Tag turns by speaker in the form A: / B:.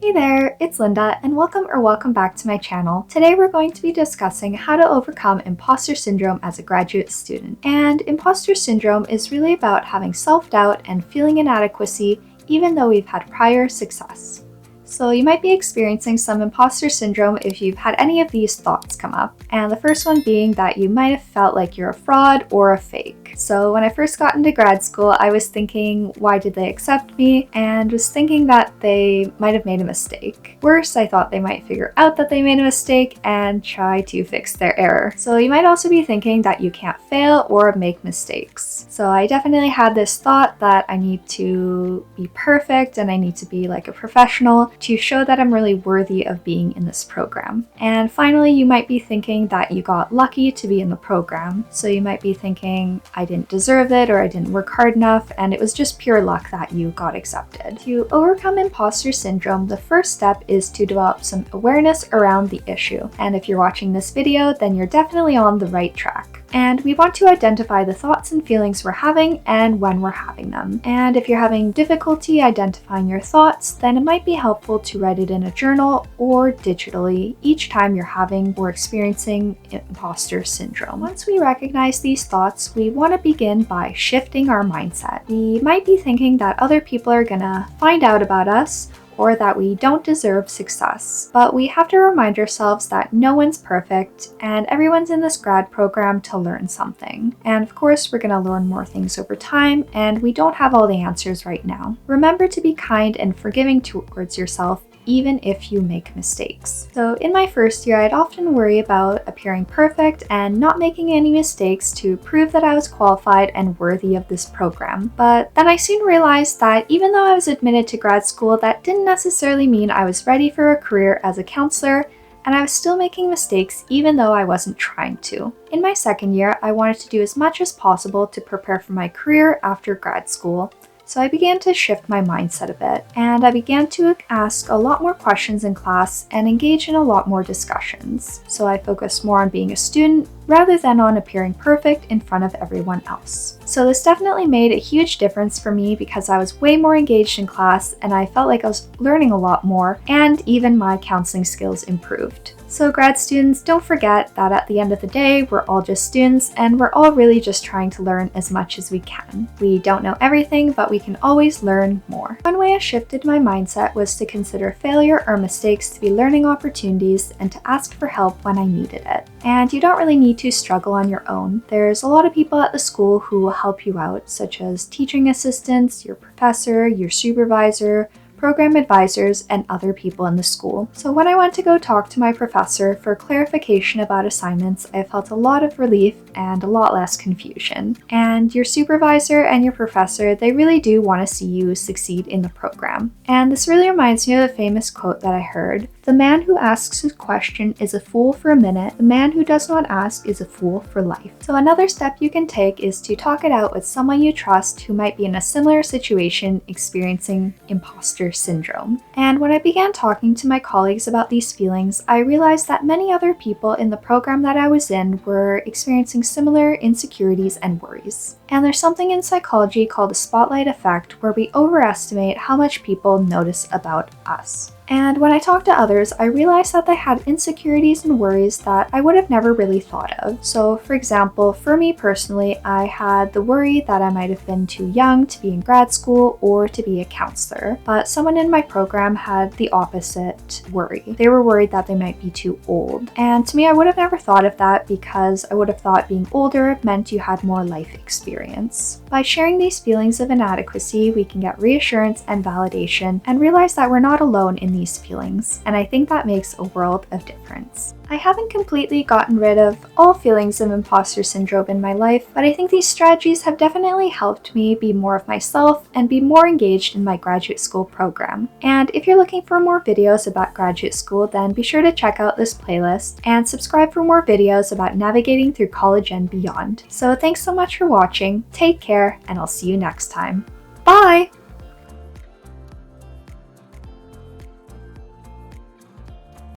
A: Hey there, it's Linda, and welcome back to my channel. Today we're going to be discussing how to overcome imposter syndrome as a graduate student. And imposter syndrome is really about having self-doubt and feeling inadequacy even though we've had prior success. So you might be experiencing some imposter syndrome if you've had any of these thoughts come up. And the first one being that you might have felt like you're a fraud or a fake. So when I first got into grad school, I was thinking, why did they accept me? And was thinking that they might have made a mistake. Worse, I thought they might figure out that they made a mistake and try to fix their error. So you might also be thinking that you can't fail or make mistakes. So I definitely had this thought that I need to be perfect and I need to be like a professional to show that I'm really worthy of being in this program. And finally, you might be thinking that you got lucky to be in the program. So you might be thinking, I didn't deserve it or I didn't work hard enough and it was just pure luck that you got accepted. To overcome imposter syndrome, the first step is to develop some awareness around the issue. And if you're watching this video, then you're definitely on the right track. And we want to identify the thoughts and feelings we're having and when we're having them. And if you're having difficulty identifying your thoughts, then it might be helpful to write it in a journal or digitally each time you're having or experiencing imposter syndrome. Once we recognize these thoughts, we want to begin by shifting our mindset. We might be thinking that other people are gonna find out about us or that we don't deserve success. But we have to remind ourselves that no one's perfect and everyone's in this grad program to learn something. And of course, we're gonna learn more things over time and we don't have all the answers right now. Remember to be kind and forgiving towards yourself even if you make mistakes. So in my first year, I'd often worry about appearing perfect and not making any mistakes to prove that I was qualified and worthy of this program. But then I soon realized that even though I was admitted to grad school, that didn't necessarily mean I was ready for a career as a counselor, and I was still making mistakes even though I wasn't trying to. In my second year, I wanted to do as much as possible to prepare for my career after grad school. So I began to shift my mindset a bit, and I began to ask a lot more questions in class and engage in a lot more discussions. So I focused more on being a student rather than on appearing perfect in front of everyone else. So this definitely made a huge difference for me because I was way more engaged in class and I felt like I was learning a lot more, and even my counseling skills improved. So grad students, don't forget that at the end of the day, we're all just students and we're all really just trying to learn as much as we can. We don't know everything, but we can always learn more. One way I shifted my mindset was to consider failure or mistakes to be learning opportunities and to ask for help when I needed it. And you don't really need to struggle on your own. There's a lot of people at the school who will help you out, such as teaching assistants, your professor, your supervisor, program advisors, and other people in the school. So when I went to go talk to my professor for clarification about assignments, I felt a lot of relief and a lot less confusion. And your supervisor and your professor, they really do want to see you succeed in the program. And this really reminds me of a famous quote that I heard. The man who asks a question is a fool for a minute. The man who does not ask is a fool for life. So another step you can take is to talk it out with someone you trust who might be in a similar situation experiencing imposter syndrome. And when I began talking to my colleagues about these feelings, I realized that many other people in the program that I was in were experiencing similar insecurities and worries. And there's something in psychology called the spotlight effect where we overestimate how much people notice about us. And when I talked to others, I realized that they had insecurities and worries that I would have never really thought of. So for example, for me personally, I had the worry that I might have been too young to be in grad school or to be a counselor. But someone in my program had the opposite worry. They were worried that they might be too old. And to me, I would have never thought of that because I would have thought being older meant you had more life experience. By sharing these feelings of inadequacy, we can get reassurance and validation and realize that we're not alone in these feelings, and I think that makes a world of difference. I haven't completely gotten rid of all feelings of imposter syndrome in my life, but I think these strategies have definitely helped me be more of myself and be more engaged in my graduate school program. And if you're looking for more videos about graduate school, then be sure to check out this playlist and subscribe for more videos about navigating through college and beyond. So thanks so much for watching, take care, and I'll see you next time. Bye!